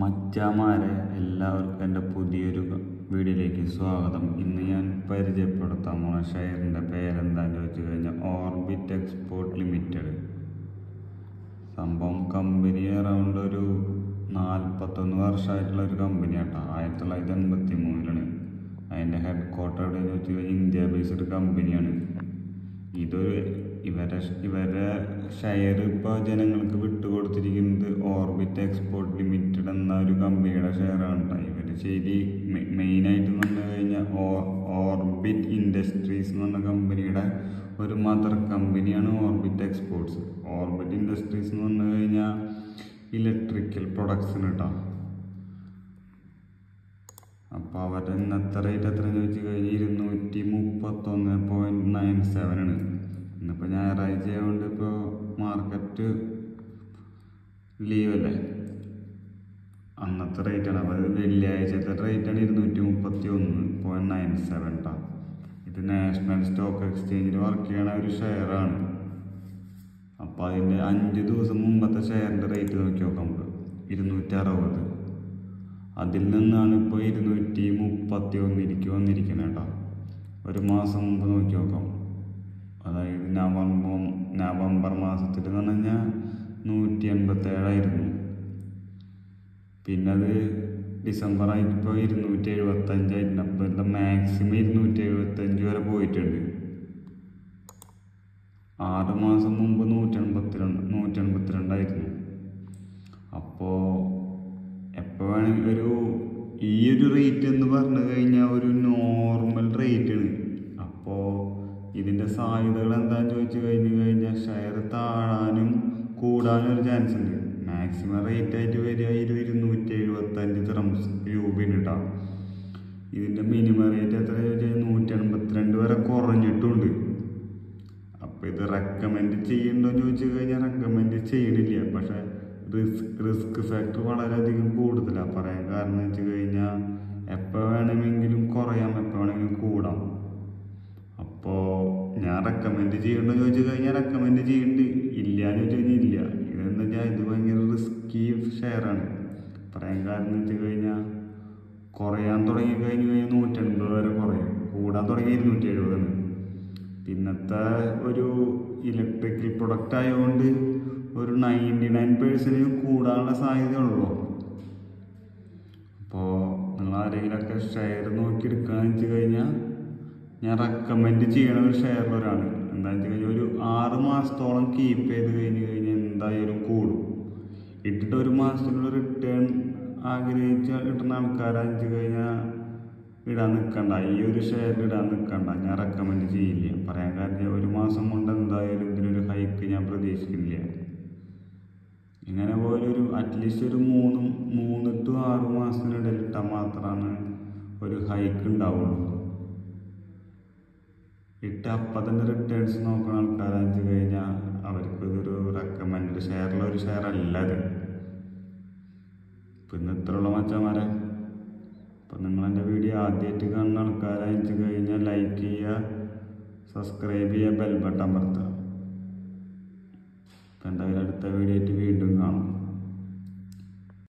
മച്ചാമാരെ എല്ലാവർക്കും എൻ്റെ പുതിയൊരു വീഡിയോയിലേക്ക് സ്വാഗതം. ഇന്ന് ഞാൻ പരിചയപ്പെടുത്താൻ പോണ ഷെയറിൻ്റെ പേരെന്താണെന്ന് ചോദിച്ചു കഴിഞ്ഞാൽ ഓർബിറ്റ് എക്സ്പോർട്ട് ലിമിറ്റഡ്. സംഭവം കമ്പനി അറൗണ്ട് ഒരു 41 വർഷമായിട്ടുള്ള ഒരു കമ്പനിയാട്ടോ. 1983 അതിൻ്റെ ഹെഡ് ക്വാർട്ടർ എവിടെയെന്ന് വെച്ച് കഴിഞ്ഞാൽ ഇന്ത്യ ബേസ്ഡ് കമ്പനിയാണ്. ഇവരെ ഷെയർ ഇപ്പോൾ ജനങ്ങൾക്ക് വിട്ടുകൊടുത്തിരിക്കുന്നത് ഓർബിറ്റ് എക്സ്പോർട്ട് ലിമിറ്റഡ് എന്ന ഒരു കമ്പനിയുടെ ഷെയറാണ്. ഇവർ ശരി മെയിനായിട്ട് പറഞ്ഞു കഴിഞ്ഞാൽ ഓർബിറ്റ് ഇൻഡസ്ട്രീസ് എന്ന് പറഞ്ഞ കമ്പനിയുടെ ഒരു മദർ കമ്പനിയാണ് ഓർബിറ്റ് എക്സ്പോർട്സ്. ഓർബിറ്റ് ഇൻഡസ്ട്രീസ് എന്ന് പറഞ്ഞു കഴിഞ്ഞാൽ ഇലക്ട്രിക്കൽ പ്രൊഡക്ട്സിന് കേട്ടോ. അപ്പോൾ അവരുടെ ഇന്നത്തെ റേറ്റ് എത്രയെന്ന് ചോദിച്ചു കഴിഞ്ഞാൽ 231.97 ഇന്നിപ്പോൾ ഞായറാഴ്ച ആയതുകൊണ്ട് ഇപ്പോൾ മാർക്കറ്റ് ലീവല്ലേ. അന്നത്തെ റേറ്റാണ്. അപ്പോൾ വെള്ളിയാഴ്ചത്തെ റേറ്റാണ് 231.97 കേട്ടോ. ഇത് നാഷണൽ സ്റ്റോക്ക് എക്സ്ചേഞ്ചിൽ വർക്ക് ചെയ്യണ ഒരു ഷെയറാണ്. അപ്പോൾ അതിൻ്റെ 5 ദിവസം മുമ്പത്തെ ഷെയറിൻ്റെ റേറ്റ് നോക്കി നോക്കാം. നമുക്ക് 260. അതിൽ നിന്നാണ് ഇപ്പോൾ 231 വന്നിരിക്കുന്നത് കേട്ടോ. ഒരു മാസം മുമ്പ് നോക്കി നോക്കാം. അതായത് നവംബർ മാസത്തിൽ എന്ന് പറഞ്ഞു കഴിഞ്ഞാൽ 187. പിന്നെ അത് ഡിസംബർ ആയിട്ടിപ്പോൾ 275. അപ്പോൾ ഇതിൻ്റെ മാക്സിമം 275 വരെ പോയിട്ടുണ്ട്. 6 മാസം മുമ്പ് 182. അപ്പോൾ എപ്പോൾ വേണമെങ്കിൽ ഈ ഒരു റേറ്റ് എന്ന് പറഞ്ഞു കഴിഞ്ഞാൽ ഒരു നോർമൽ റേറ്റാണ്. അപ്പോൾ ഇതിൻ്റെ സാധ്യതകൾ എന്താണെന്ന് ചോദിച്ചു കഴിഞ്ഞാൽ ഷെയർ താഴാനും കൂടാനും ഒരു ചാൻസ് ഉണ്ട്. മാക്സിമം റേറ്റ് ആയിട്ട് വരിക 275 രൂപയാണ് കേട്ടോ. ഇതിൻ്റെ മിനിമം റേറ്റ് എത്ര ചോദിച്ചാൽ 182 വരെ കുറഞ്ഞിട്ടുണ്ട്. അപ്പോൾ ഇത് റെക്കമെൻഡ് ചെയ്യണ്ടോ എന്ന് ചോദിച്ചു കഴിഞ്ഞാൽ റെക്കമെൻഡ് ചെയ്യണില്ല. പക്ഷേ റിസ്ക് ഫാക്ടർ വളരെയധികം കൂടുതലാണ്. പറയാൻ കാരണം എന്ന് വെച്ച് കഴിഞ്ഞാൽ എപ്പോൾ വേണമെങ്കിലും കുറയാം, എപ്പോൾ വേണമെങ്കിലും കൂടാം. അപ്പോൾ ഞാൻ റെക്കമെൻഡ് ചെയ്യണമെന്ന് ചോദിച്ചു കഴിഞ്ഞാൽ റെക്കമെൻഡ് ചെയ്യുന്നുണ്ട്. ഇല്ല എന്ന് ചോദിച്ചു കഴിഞ്ഞാൽ ഇല്ല. ഇതെന്താ വെച്ചാൽ ഇത് ഭയങ്കര റിസ്കി ഷെയറാണ്. പറയാൻ കാരണം എന്ന് വെച്ച് കഴിഞ്ഞാൽ കുറയാൻ തുടങ്ങി കഴിഞ്ഞ് 180 വരെ കുറയും, കൂടാൻ തുടങ്ങി 270. പിന്നത്തെ ഒരു ഇലക്ട്രിക്കൽ പ്രൊഡക്റ്റ് ആയതുകൊണ്ട് ഒരു 99% കൂടാനുള്ള സാധ്യതയുള്ളൂ. അപ്പോൾ നിങ്ങൾ ആരെങ്കിലുമൊക്കെ ഷെയർ നോക്കി എടുക്കുകയെന്ന് വെച്ച് കഴിഞ്ഞാൽ ഞാൻ റെക്കമെൻഡ് ചെയ്യണ ഒരു ഷെയറിലൊരാണ്. എന്താണെന്ന് വെച്ച് കഴിഞ്ഞാൽ ഒരു 6 മാസത്തോളം കീപ്പ് ചെയ്ത് കഴിഞ്ഞാൽ എന്തായാലും കൂടും. ഇട്ടിട്ട് 1 മാസത്തിനുള്ള റിട്ടേൺ ആഗ്രഹിച്ച് കിട്ടുന്ന ആൾക്കാരാന്ന് വെച്ച് കഴിഞ്ഞാൽ ഇടാൻ നിൽക്കണ്ട. ഈ ഒരു ഷെയറിൽ ഇടാൻ നിൽക്കണ്ട. ഞാൻ റെക്കമെൻഡ് ചെയ്യില്ല. പറയാൻ കാരണം 1 മാസം കൊണ്ട് എന്തായാലും ഇതിനൊരു ഹൈക്ക് ഞാൻ പ്രതീക്ഷിക്കുന്നില്ല. ഇങ്ങനെ പോലെ അറ്റ്ലീസ്റ്റ് ഒരു 3 to 6 മാസത്തിനിടയിൽ ഇട്ടാൽ മാത്രമാണ് ഒരു ഹൈക്ക് ഉണ്ടാവുള്ളൂ. ഇട്ട് അപ്പം തന്നെ റിട്ടേൺസ് നോക്കുന്ന ആൾക്കാരാന്ന് വെച്ച് കഴിഞ്ഞാൽ അവർക്ക് ഇതൊരു റെക്കമെൻഡ് ഷെയറിലൊരു ഷെയർ അല്ല ഇത്. പിന്നെ ഇത്രയുള്ള മച്ചന്മാരെ. അപ്പം നിങ്ങളെൻ്റെ വീഡിയോ ആദ്യമായിട്ട് കാണുന്ന ആൾക്കാരാന്ന് വെച്ച് കഴിഞ്ഞാൽ ലൈക്ക് ചെയ്യുക, സബ്സ്ക്രൈബ് ചെയ്യുക, ബെൽ ബട്ടൺ അമർത്തുക. അപ്പം എന്തായാലും അടുത്ത വീഡിയോ ആയിട്ട് വീണ്ടും കാണാം.